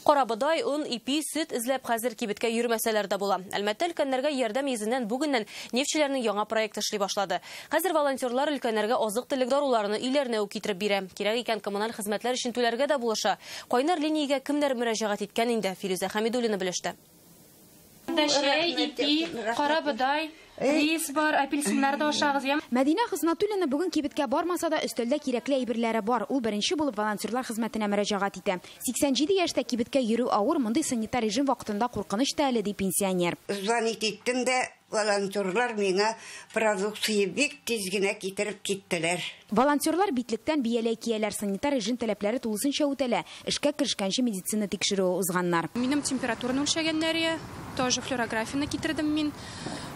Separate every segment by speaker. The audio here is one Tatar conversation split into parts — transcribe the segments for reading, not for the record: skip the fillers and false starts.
Speaker 1: Карабыдай, un, ипи, сөт эзләп хәзер кибеткә йөрмәсәләр дә була. Әлмәттә өлкәннәргә ярдәм йөзеннән бүгеннән нефтчеләрнең яңа проекты эшли башлады. Хәзер волонтерлар өлкәннәргә азык-төлек даруларны өйләренә үк китереп бирә. Кирәк икән коммуналь хезмәтләр өчен түләргә дә булыша. Кайнар линиягә кемнәр мөрәҗәгать иткән инде, Фирүзә Хәмидуллина белеште.
Speaker 2: Шәй, ипи, карабыдай, рис бар, апельсиннар да ашагыз.
Speaker 3: Мәдинә Хизнатуллина бүген кибеткә бармаса да өстәлдә кирәкле әйберләре бар. Ул беренче булып волонтерлар хезмәтенә мөрәҗәгать итә. 87 яшьтә кибеткә йөрү авыр, мондый санитар режим вакытында куркыныч та әле ди пенсионер.
Speaker 4: Звонить иттем дә, волонтерлар миңа продукция бик тиз генә китереп киттеләр.
Speaker 3: Волонтерлар битлектән бияләй кияләр, санитар режим таләпләре тулысынча үтәлә. Эшкә керешкәнче медицина тикшерүе узганнар.
Speaker 2: Минем температураны үлчәгәннәр, тоже флюорографияны китердем мин.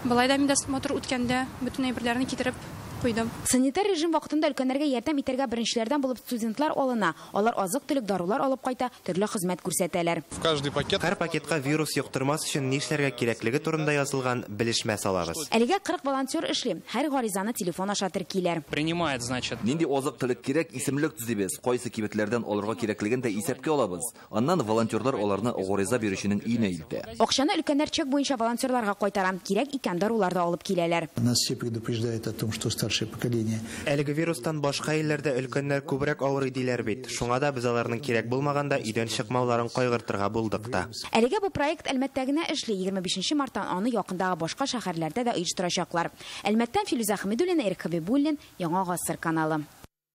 Speaker 2: Былай да миндә смотр үткәндә bütün әйберләрне китереп куйдым.
Speaker 3: Санитар режим вакытында өлкәннәргә ярдәм итәргә беренчеләрдән булып студентлар алына. Алар азык-төлек дарулар алып кайта, төрле хезмәт күрсәтәләр.
Speaker 5: Һәр пакетка вирус юктырмас өчен нишләргә кирәклеге турында язылган белешмә салабыз.
Speaker 3: Әлегә 40 волонтер эшли. Һәр гаризаны телефон аша теркиләр.
Speaker 6: Принимает, значит.
Speaker 7: Нинди азык-төлек кирәк, исемлек төзибез. Кайсы кибетләрдән алырга кирәклеген дә исәпкә алабыз. Аннан волонтерлар аларны гариза бирүченең өенә илтә.
Speaker 3: Акчаны өлкәннәр чек буенча волонтерларга кайтара. Кирәк икән дарулар да алып киләләр.
Speaker 8: Нас все предупреждают о том, что старшее поколение.
Speaker 5: Әлеге вирустан башка илләрдә өлкәннәр күбрәк авырый диләр бит. Шуңа да без аларның кирәк булмаганда өйдән чыкмауларын кайгыртырга булдык та.
Speaker 3: Әлегә бу проект Әлмәттә генә эшли. 25 марттан аны якындагы башка шәһәрләрдә дә оештырачаклар. Әлмәттән Фирүзә Хәмидуллина, Эрик Хәбибуллин, Яңа Гасыр каналы.